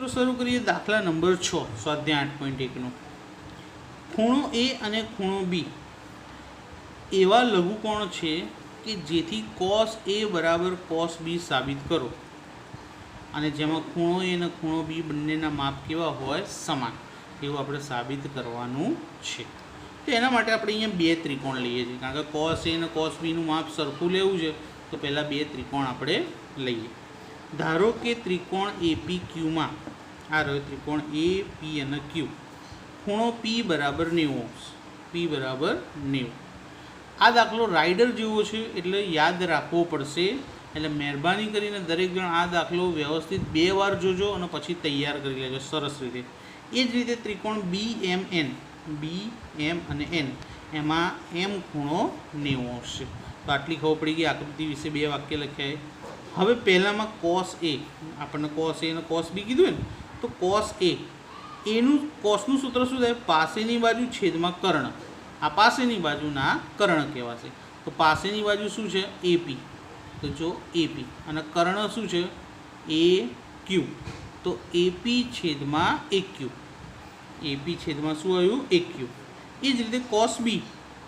મિત્રો શરૂ કરીએ દાખલા નંબર 6 સ્વાધ્યાય 8.1 નો। ખૂણો એ અને ખૂણો બી એવા લઘુકોણ છે કે જેથી cos a બરાબર cos b સાબિત કરો, અને જેમાં ખૂણો એ અને ખૂણો બી બંનેના માપ કેવા હોય, સમાન, એવું આપણે સાબિત કરવાનું છે। તો એના માટે આપણે અહીંયા બે ત્રિકોણ લઈએ છીએ, કારણ કે cos a અને cos b નું માપ સરખું લેવું છે, તો પહેલાં બે ત્રિકોણ આપણે લઈએ। ધારો કે ત્રિકોણ APQ માં આ રહ્યો ત્રિકોણ AP અને Q, ખૂણો P બરાબર 90, P બરાબર 90। આ દાખલો રાઇડર જેવો છે એટલે યાદ રાખવો પડશે, એટલે મહેરબાની કરીને દરેક જણ આ દાખલો વ્યવસ્થિત બે વાર જોજો અને પછી તૈયાર કરી લેજો સરસ રીતે। એ જ રીતે ત્રિકોણ BMN, BM અને N એમાં M ખૂણો 90 છે। તો આટલી ખબર પડી ગઈ, આકૃતિ વિશે બે વાક્ય લખ્યા। હવે પહેલામાં cos a, આપણને cos a અને cos b કીધું ને, તો cos a એનું cosનું સૂત્ર શું થાય, પાસેની બાજુ છેદમાં કર્ણ, આ પાસેની બાજુના કર્ણ કહેવાશે। તો પાસેની બાજુ શું છે, AP, તો જો AP, અને કર્ણ શું છે, AQ, તો AP છેદમાં AQ, AP છેદમાં શું આવ્યું, AQ। એ જ રીતે cos b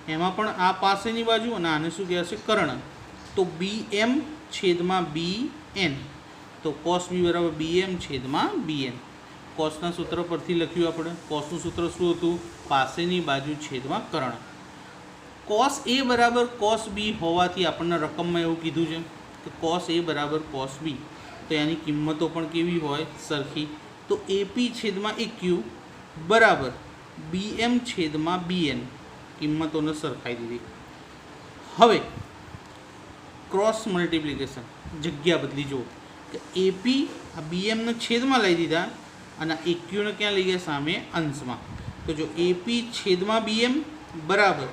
એમાં પણ આ પાસેની બાજુ અને આને શું કહેવાશે, કર્ણ, તો BM છેદમાં BN, તો cos b બરાબર BM છેદમાં BN। કોસના સૂત્ર પરથી લખ્યું આપણે, કોસનું સૂત્ર શું હતું, પાસેની બાજુ છેદમાં કર્ણ। cos a બરાબર cos b હોવાથી આપણને રકમમાં એવું કીધું છે કે cos a બરાબર cos b, તો એની કિંમતો પણ કેવી હોય, સરખી। તો AP છેદમાં AQ બરાબર BM છેદમાં BN, કિંમતોને સરખાઈ દીધી। હવે ક્રોસ મલ્ટિપ્લિકેશન, જગ્યા બદલી જુઓ કે AP આ BMને છેદમાં લઈ દીધા અને AQને ક્યાં લઈ ગયા, સામે અંશમાં। તો જો AP છેદમાં BM બરાબર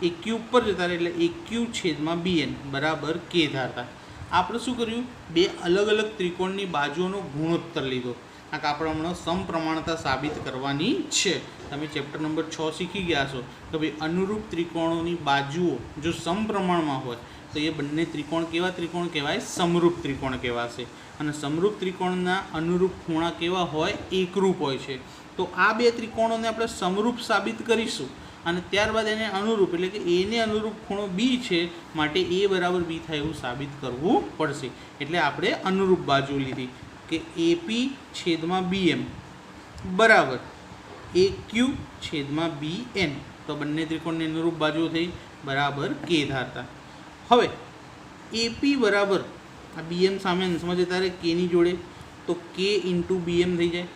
AQ ઉપર જતા રહે એટલે AQ છેદમાં BN બરાબર K ધારતા। આપણે શું કર્યું, બે અલગ અલગ ત્રિકોણની બાજુઓનો ગુણોત્તર લીધો, કારણ કે આપણે હમણાં સમપ્રમાણતા સાબિત કરવાની છે। તમે ચેપ્ટર નંબર 6 શીખી ગયા છો કે ભાઈ અનુરૂપ ત્રિકોણોની બાજુઓ જો સમપ્રમાણમાં હોય તો એ બંને ત્રિકોણ કેવા ત્રિકોણ કહેવાય, સમરૂપ ત્રિકોણ કહેવાશે। અને સમરૂપ ત્રિકોણના અનુરૂપ ખૂણા કેવા હોય, એકરૂપ હોય છે। તો આ બે ત્રિકોણોને આપણે સમરૂપ સાબિત કરીશું અને ત્યારબાદ એને અનુરૂપ, એટલે કે એને અનુરૂપ ખૂણો B છે, માટે A બરાબર B થાય એવું સાબિત કરવું પડશે। એટલે આપણે અનુરૂપ બાજુ લીધી કે AP છેદમાં BM બરાબર AQ છેદમાં BN, તો બંને ત્રિકોણની અનુરૂપ બાજુઓ થઈ બરાબર K ધારતા। હવે AP બરાબર આ BM સામે અંશમાં જતા રહે Kની જોડે, તો K ઇન્ટુ BM થઈ જાય।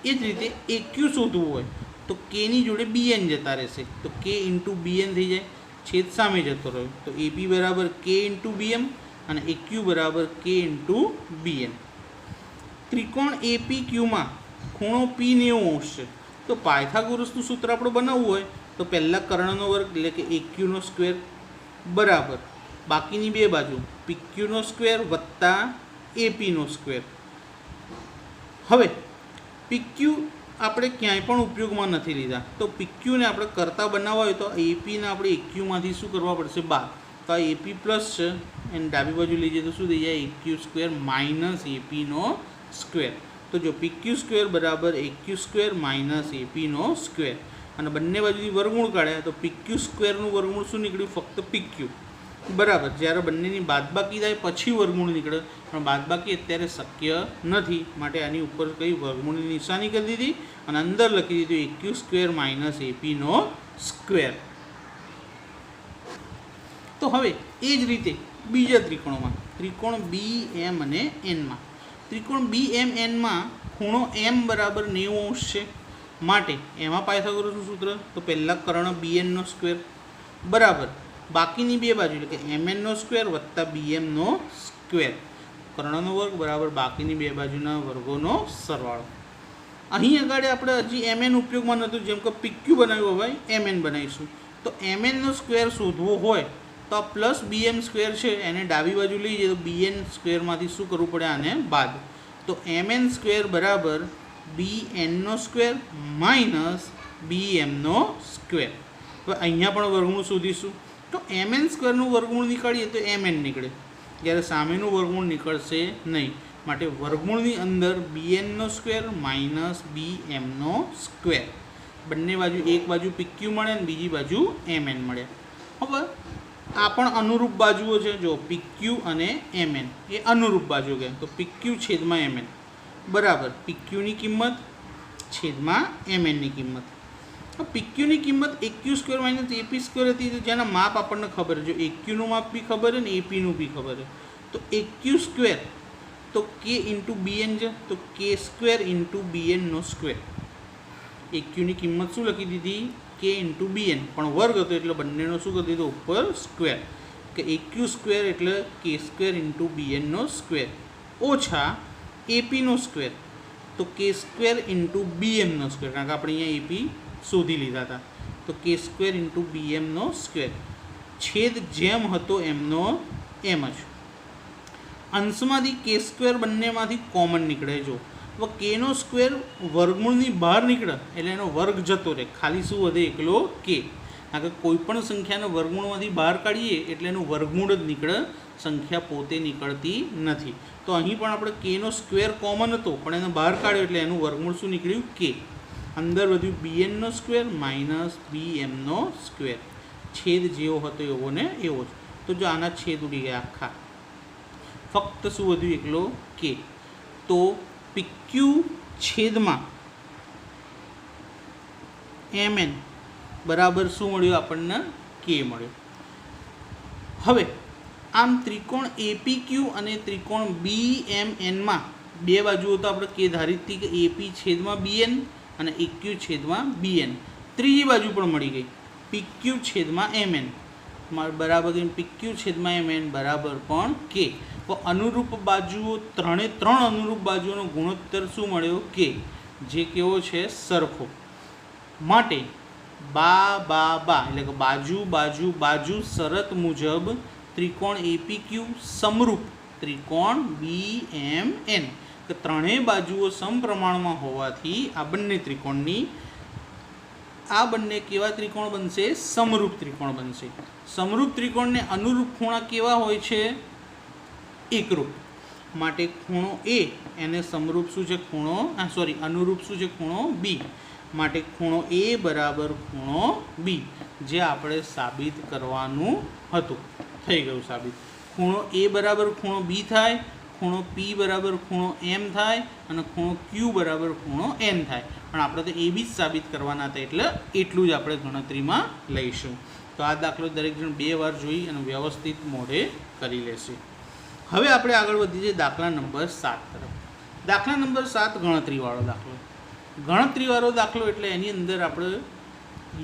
એ જ રીતે AQ શોધવું હોય તો Kની જોડે BN જતા રહેશે, તો K ઇન્ટુ BN થઈ જાય, છેદ સામે જતો રહ્યો, તો AP બરાબર K ઇન્ટુ BM અને AQ બરાબર K ઇન્ટુ BN। ત્રિકોણ APQ માં ખૂણો P 90 છે, તો પાયથાગોરસનું સૂત્ર આપણે બનાવવું હોય તો પહેલાં કર્ણનો વર્ગ એટલે કે AQનો સ્ક્વેર બરાબર બાકીની બે બાજુ PQનો સ્ક્વેર વત્તા APનો સ્ક્વેર। હવે PQ આપણે ક્યાંય પણ ઉપયોગમાં નથી લીધા, તો PQને આપણે કરતા બનાવવા હોય તો APને આપણે AQમાંથી શું કરવા પડશે, બાદ। તો આ AP પ્લસ છે, એને ડાબી બાજુ લઈ જઈએ તો શું થઈ જાય, AQ સ્ક્વેર માઇનસ APનો સ્ક્વેર। તો જો PQ સ્ક્વેર બરાબર AQ સ્ક્વેર માઇનસ APનો સ્ક્વેર, અને બંને બાજુથી વર્ગમૂળ કાઢ્યા તો PQ સ્ક્વેરનું વર્ગમૂળ શું નીકળ્યું, ફક્ત PQ બરાબર। જ્યારે બંનેની બાદબાકી થાય પછી વર્ગમૂળ નીકળે, પણ બાદબાકી અત્યારે શક્ય નથી, માટે આની ઉપર કઈ વર્ગમૂળની નિશાની કરી દીધી અને અંદર લખી દીધું AQ સ્ક્વેર માઇનસ APનો સ્ક્વેર। તો હવે એ જ રીતે બીજા ત્રિકોણમાં, ત્રિકોણ BM અને N માં, ત્રિકોણ BMN માં ખૂણો M બરાબર 90 છે, માટે એમાં પાયથાગોરસનું સૂત્ર, તો પહેલાં કર્ણ BNનો સ્ક્વેર બરાબર બાકીની બે બાજુ એટલે કે MNનો સ્ક્વેર વત્તા BMનો સ્ક્વેર, કર્ણનો વર્ગ બરાબર બાકીની બે બાજુના વર્ગોનો સરવાળો। અહીં આગળ આપણે હજી MN ઉપયોગમાં નહોતું, જેમ કે PQ બનાવ્યું હોય MN બનાવીશું, તો MNનો સ્ક્વેર શોધવો હોય તો આ પ્લસ BM સ્ક્વેર છે એને ડાબી બાજુ લઈ જઈએ તો BN સ્ક્વેરમાંથી શું કરવું પડે, આને બાદ, તો MN સ્ક્વેર બરાબર BNનો સ્ક્વેર માઇનસ BMનો સ્ક્વેર। હવે અહીંયા પણ વર્ગમૂળ શોધીશું, તો MN સ્ક્વેરનું વર્ગમૂળ નીકાળીએ તો MN નીકળે, જ્યારે સામેનું વર્ગમૂળ નીકળશે નહીં, માટે વર્ગમૂળની અંદર bnનો સ્ક્વેર માઇનસ bmનો સ્ક્વેર, બંને બાજુ એક બાજુ pq મળે અને બીજી બાજુ mn મળે. હવે આ પણ અનુરૂપ બાજુઓ છે. જો pq અને mn એ અનુરૂપ બાજુ કહે તો pq છેદમાં mn બરાબર pqની કિંમત છેદમાં mnની કિંમત. pqની કિંમત aq² માઇનસ ap² હતી, તો જેના માપ આપણને ખબર છે. જો aqનું માપ બી ખબર છે ને apનું બી ખબર છે, તો aq² તો k ઇન્ટુ bn છે, તો k² ઇન્ટુ bnનો સ્ક્વેર. aqની કિંમત શું લખી દીધી? k ઇન્ટુ bn, પણ વર્ગ હતો એટલે બંનેનો શું કરી દીધો? ઉપર સ્ક્વેર. કે aq² એટલે k² ઇન્ટુ bnનો સ્ક્વેર ઓછા apનો સ્ક્વેર, તો k² ઇન્ટુ bmનો સ્ક્વેર, કારણ કે આપણે અહીંયા ap શોધી લીધા હતા. તો k² ઇન્ટુ bmનો સ્ક્વેર છેદ જેમ હતો એમનો એમ જ. અંશમાંથી k² બંનેમાંથી કોમન નીકળે. જો તો kનો સ્ક્વેર વર્ગમૂળની બહાર નીકળે એટલે એનો વર્ગ જતો રહે, ખાલી શું વધે? એકલો k. કારણ કે કોઈ પણ સંખ્યાને વર્ગમૂળમાંથી બહાર કાઢીએ એટલે એનું વર્ગમૂળ જ નીકળે, સંખ્યા પોતે નીકળતી નથી. તો અહીં પણ આપણે kનો સ્ક્વેર કોમન હતો પણ એને બહાર કાઢ્યો એટલે એનું વર્ગમૂળ શું નીકળ્યું? k. અંદર વધ્યું bnનો સ્ક્વેર માઇનસ bmનો સ્ક્વેર, છેદ જેવો હતો એવો ને એવો જ. તો જો આના છેદ ઉડી ગયા આખા, ફક્ત શું વધ્યું? એકલો k. તો pq છેદમાં mn બરાબર શું મળ્યું આપણને? k મળ્યો. હવે આમ ત્રિકોણ apq અને ત્રિકોણ bmnમાં બે બાજુઓ તો આપણે કે ધારી હતી કે ap છેદમાં bn અને aq છેદમાં bn. ત્રીજી બાજુ પણ મળી ગઈ pq છેદમાં mn બરાબર pq છેદમાં mn બરાબર પણ k. તો અનુરૂપ બાજુઓ ત્રણે ત્રણ અનુરૂપ બાજુઓનો ગુણોત્તર શું મળ્યો? k, જે કેવો છે? સરખો. માટે બા એટલે કે બાજુ બાજુ બાજુ શરત મુજબ ત્રિકોણ apq સમરૂપ ત્રિકોણ bmn, કે ત્રણેય બાજુઓ સમપ્રમાણમાં હોવાથી આ બંને ત્રિકોણની આ બંને કેવા ત્રિકોણ બનશે? સમરૂપ ત્રિકોણ બનશે. સમરૂપ ત્રિકોણને અનુરૂપ ખૂણા કેવા હોય છે? એકરૂપ. માટે ખૂણો a એને સમરૂપ શું છે? ખૂણો અનુરૂપ શું છે? ખૂણો b. માટે ખૂણો a બરાબર ખૂણો b, જે આપણે સાબિત કરવાનું હતું. થઈ ગયું સાબિત. ખૂણો a બરાબર ખૂણો b થાય, ખૂણો p બરાબર ખૂણો m થાય અને ખૂણો q બરાબર ખૂણો n થાય. પણ આપણે તો એ બી જ સાબિત કરવાના હતા એટલે એટલું જ આપણે ગણતરીમાં લઈશું. તો આ દાખલો દરેક જણ 2 વાર જોઈ અને વ્યવસ્થિત મોઢે કરી લેશે. હવે આપણે આગળ વધી જઈએ દાખલા નંબર 7 તરફ. દાખલા નંબર 7 ગણતરીવાળો દાખલો. ગણતરીવાળો દાખલો એટલે એની અંદર આપણે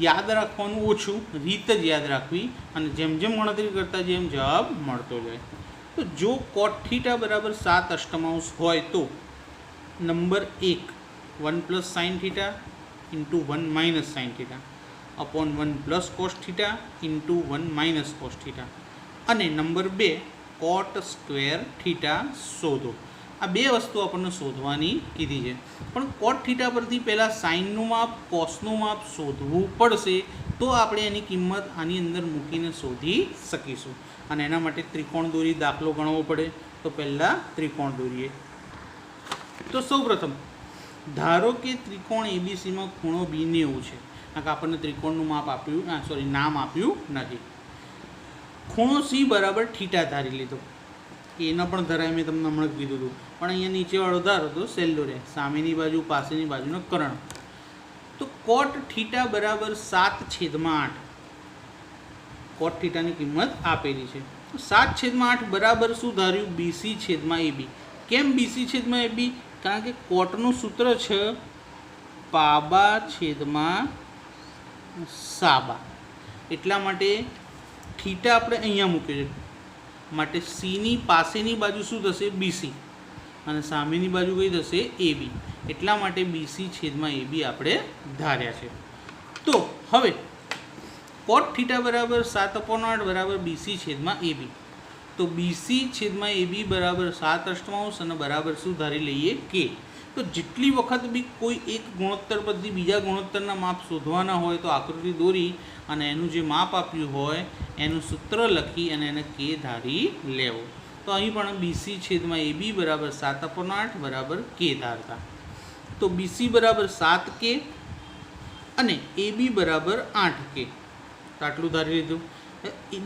યાદ રાખવાનું ઓછું, રીત જ યાદ રાખવી અને જેમ જેમ ગણતરી કરતા જેમ જવાબ મળતો જાય. તો જો cot θ બરાબર 7 અષ્ટમાંશ હોય તો number 1 1 plus sine theta into 1 minus sine theta upon 1 plus cos theta into 1 minus cos theta, અને નંબર 2 કોટ સ્ક્વેર થીટા શોધો. આ બે વસ્તુ આપણને શોધવાની કીધી છે. પણ કોટ થીટા પરથી પહેલાં સાઇનનું માપ કોસનું માપ શોધવું પડશે, તો આપણે એની કિંમત આની અંદર મૂકીને શોધી શકીશું. અને એના માટે ત્રિકોણ દોરી દાખલો ગણવો પડે. તો પહેલાં ત્રિકોણ દોરીએ. તો સૌપ્રથમ ધારો કે ત્રિકોણ એબીસીમાં ખૂણો b 90 છે. કારણ કે આપણને ત્રિકોણનું માપ આપ્યું નામ આપ્યું નથી. ખૂણો c બરાબર થીટા ધારી લીધો. એના પણ ધરાય મેં તમને હમણાં કીધું હતું, પણ અહીંયા નીચેવાળો ધારો તો સહેલો રહે, સામેની બાજુ પાસેની બાજુનો કરણ. તો કોટ થીટા બરાબર 7/8. કોટ થીટાની કિંમત આપેલી છે. 7/8 બરાબર શું ધાર્યું? બીસી છેદમાં ab. કેમ બીસી છેદમાં ab? કારણ કે કોટનું સૂત્ર છે પાબા છેદમાં સાબા. એટલા માટે થીટા આપણે અહીંયા મૂક્યો છે. માટે સીની પાસેની બાજુ શું થશે? બીસી, અને સામેની બાજુ કઈ થશે? ab. એટલા માટે બીસી છેદમાં ab આપણે ધાર્યા છે. તો હવે કોટ થીટા બરાબર 7/8 બરાબર બીસી છેદમાં ab. તો બીસી છેદમાં ab બરાબર 7/8 અને બરાબર શું ધારી લઈએ? k. તો જેટલી વખત બી કોઈ એક ગુણોત્તર પરથી બીજા ગુણોત્તરના માપ શોધવાના હોય તો આકૃતિ દોરી અને એનું જે માપ આપ્યું હોય એનું સૂત્ર લખી અને એને k ધારી લેવો. તો અહીં પણ BC છેદમાં AB બરાબર 7/8 બરાબર K ધારતા. તો BC બરાબર 7K અને AB બરાબર 8K. તો આટલું ધારી લીધું.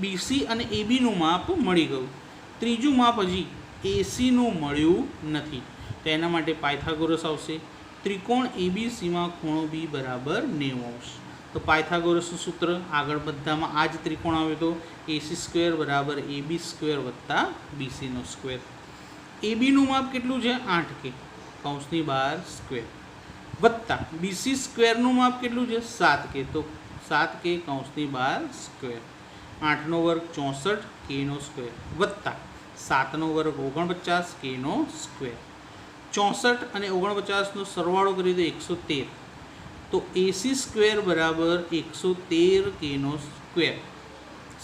BC અને ABનું માપ મળી ગયું. ત્રીજું માપ હજી ACનું મળ્યું નથી. તો એના માટે પાયથાગોરસ આવશે. ત્રિકોણ ABCમાં ખૂણો B બરાબર 90°. તો પાયથાગોરસનું સૂત્ર આગળ બધામાં આ જ ત્રિકોણ આવ્યો તો AC² બરાબર AB² વત્તા BC². ABનું માપ કેટલું છે? 8K કૌંસની બહાર સ્ક્વેર વત્તા BC²નું માપ કેટલું છે? 7K. તો 7K કૌંસની બહાર સ્ક્વેર. 8નો વર્ગ 64 Kનો સ્ક્વેર વત્તા 7નો વર્ગ 49 Kનો સ્ક્વેર. 64 અને 49નો સરવાળો કરીએ તો 113. તો AC² બરાબર 113 Kનો સ્ક્વેર.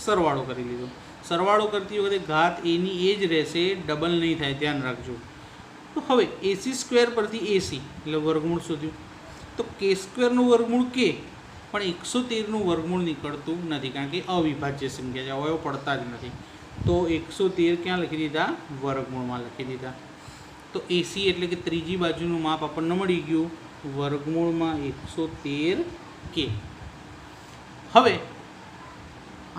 સરવાળો કરી લીધો. સરવાળો કરતી વખતે ઘાત એની એ જ રહેશે, ડબલ નહીં થાય, ધ્યાન રાખજો. તો હવે AC² પરથી AC એટલે વર્ગમૂળ શોધ્યું. તો K² વર્ગમૂળ K, પણ 113નું વર્ગમૂળ નીકળતું નથી કારણ કે અવિભાજ્ય સંખ્યા છે, અવયવ પડતા જ નથી. તો 113 ક્યાં લખી દીધા? વર્ગમૂળમાં લખી દીધા. તો AC એટલે કે ત્રીજી બાજુનું માપ આપણને મળી ગયું વર્ગમૂળમાં 113K. હવે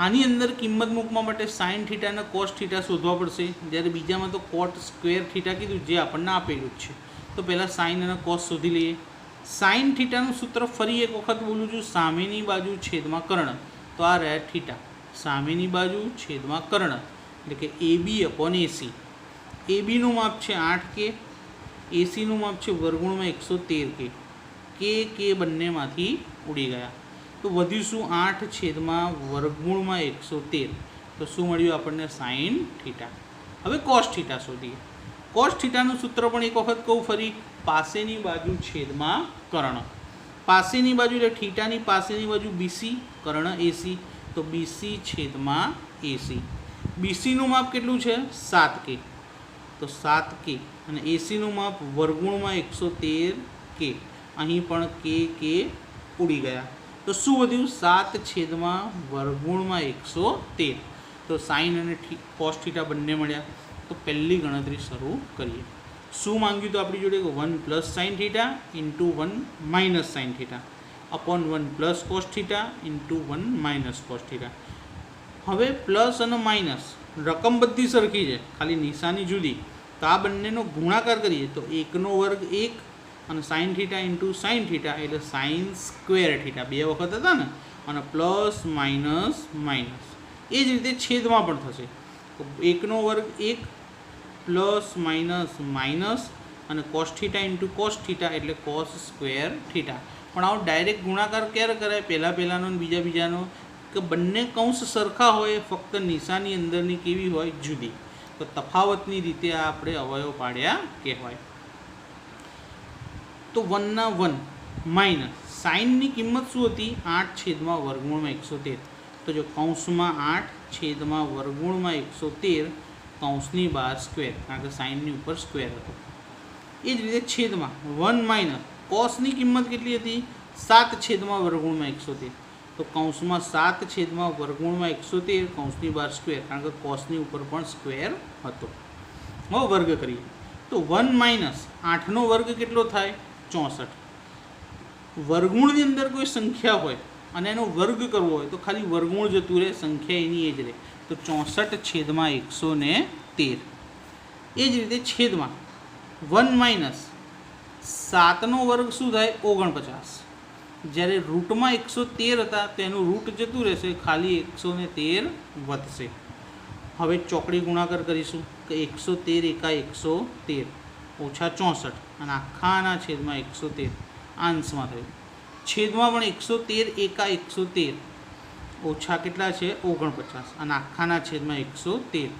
આની અંદર કિંમત મૂકવા માટે સાઇન થીટા અને કોસ થીટા શોધવા પડશે. જ્યારે બીજામાં તો કોટ સ્ક્વેર થીટા કીધું જે આપણને આપેલું જ છે. તો પહેલાં સાઇન અને કોસ શોધી લઈએ. સાઇન થીટાનું સૂત્ર ફરી એક વખત બોલું છું, સામેની બાજુ છેદમાં કર્ણ. તો આ રહ્યા થીટા, સામેની બાજુ છેદમાં કર્ણ એટલે કે AB/AC. ABનું માપ છે 8K, ACનું માપ છે વર્ગમૂળમાં 113K. K બંનેમાંથી ઉડી ગયા. તો વધ્યું શું? 8 છેદમાં વર્ગમૂળમાં 113. તો શું મળ્યું આપણને? Sine theta. હવે કોસ થીટા શોધીએ. કોસ થીટાનું સૂત્ર પણ એક વખત કહું ફરી, પાસેની બાજુ છેદમાં કર્ણ. પાસેની બાજુ એટલે થીટાની પાસેની બાજુ BC, કર્ણ AC. તો BC છેદમાં AC. BCનું માપ કેટલું છે? 7K. તો 7K અને ACનું માપ વર્ગમૂળમાં 113K. અહીં પણ K ઉડી ગયા. તો શું વધ્યું? 7 છેદમાં વર્ગમૂળમાં 113. તો સાઇન અને કોસ થીટા બંને મળ્યા. તો પહેલી ગણતરી શરૂ કરીએ. શું માંગ્યું? તો આપણી જોડે 1 + sine theta into 1 - sine theta upon 1 + cos theta into 1 - cos theta. હવે પ્લસ અને માઇનસ રકમ બધી સરખી છે, ખાલી નિશાની જુદી. તો આ બંનેનો ગુણાકાર કરીએ તો 1નો વર્ગ 1 અને sine theta into sine theta એટલે sin² થીટા. બે વખત હતા ને, અને પ્લસ માઇનસ માઇનસ. એ જ રીતે છેદમાં પણ થશે. તો 1નો વર્ગ 1 પ્લસ માઇનસ માઇનસ અને cos theta into cos theta એટલે cos² થીટા. પણ આવો ડાયરેક્ટ ગુણાકાર ક્યારે કરાય? પહેલાંનો અને બીજાનો, કે બંને કૌંસ સરખા હોય, ફક્ત નિશાની અંદરની કેવી હોય? જુદી. તો તફાવતની રીતે આ આપણે અવયવ પાડ્યા કહેવાય. તો 1 ના 1 માઇનસ સાઇનની કિંમત શું હતી? 8 છેદમાં વર્ગમૂળમાં 113. તો જો કૌંસમાં 8 છેદમાં વર્ગમૂળમાં 113 કૌંસની બહાર સ્ક્વેર, કારણ કે સાઇનની ઉપર સ્ક્વેર હતો. એ જ રીતે છેદમાં 1 માઇનસ કોસની કિંમત કેટલી હતી? 7 છેદમાં વર્ગમૂળમાં 113. તો કૌંસમાં 7 છેદમાં વર્ગમૂળમાં 113 કૌંસની બહાર સ્ક્વેર, કારણ કે કોસની ઉપર પણ સ્ક્વેર હતો. હવે વર્ગ કરીએ તો 1 માઇનસ 8નો વર્ગ કેટલો થાય? 64. વર્ગમૂળની અંદર કોઈ સંખ્યા હોય અને એનો વર્ગ કરવો હોય તો ખાલી વર્ગમૂળ જતું રહે, સંખ્યા એની એ જ રહે. તો 64 છેદમાં 113. એ જ રીતે છેદમાં 1 માઇનસ 7નો વર્ગ શું થાય? 49. જ્યારે રૂટમાં 113 હતા તો એનું રૂટ જતું રહેશે, ખાલી 113 વધશે. હવે ચોકડી ગુણાકાર કરીશું કે 113 × 113 ઓછા 64 અને આખાના છેદમાં 113 અંશમાં થયું. છેદમાં પણ 113 × 113 ઓછા કેટલા છે? 49 અને આખાના છેદમાં 113.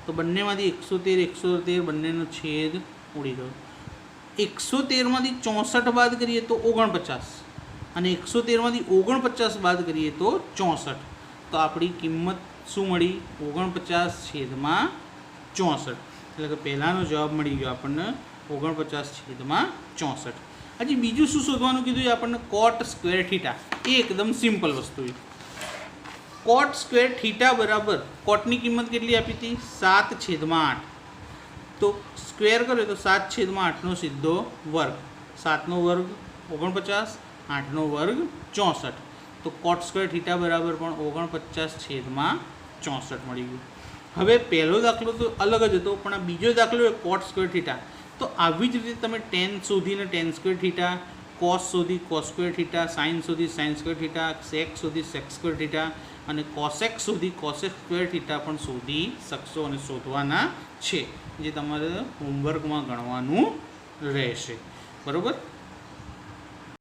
તો બંનેમાંથી 113 બંનેનો છેદ ઉડી ગયો. 113માંથી 64 બાદ કરીએ તો 49 અને 113માંથી 49 બાદ કરીએ તો 64. તો આપણી કિંમત શું મળી? 49 છેદમાં 64. એટલે કે પહેલાંનો જવાબ મળી ગયો આપણને 49 છેદમાં 64. હજી બીજું શું શોધવાનું કીધું? આપણને cot² થીટા. એ એકદમ સિમ્પલ વસ્તુ છે. કોટ સ્ક્વેર થીટા બરાબર કોટની કિંમત કેટલી આપી હતી 7/8 તો સ્ક્વેર કર્યો તો 7/8નો સીધો વર્ગ 7નો વર્ગ 49 8નો વર્ગ 64 તો કોટ સ્ક્વેર થીટા બરાબર પણ 49/64 મળી ગયું. હવે પહેલો દાખલો તો અલગ જ હતો પણ આ બીજો દાખલો એ કોટ સ્ક્વેર થીટા. તો આવી જ રીતે તમે ટેન શોધીને ટેન સ્ક્વેર થીટા, કોસ શોધી કોસ સ્ક્વેર થીટા, સાઇન શોધી સાઇન સ્ક્વેર થીટા, સેક શોધી સેક સ્ક્વેર થીટા અને કોસેક શોધી કોસેક સ્ક્વેર થીટા પણ શોધી શકશો અને શોધવાના છે, જે તમારે હોમવર્કમાં ગણવાનું રહેશે. બરાબર.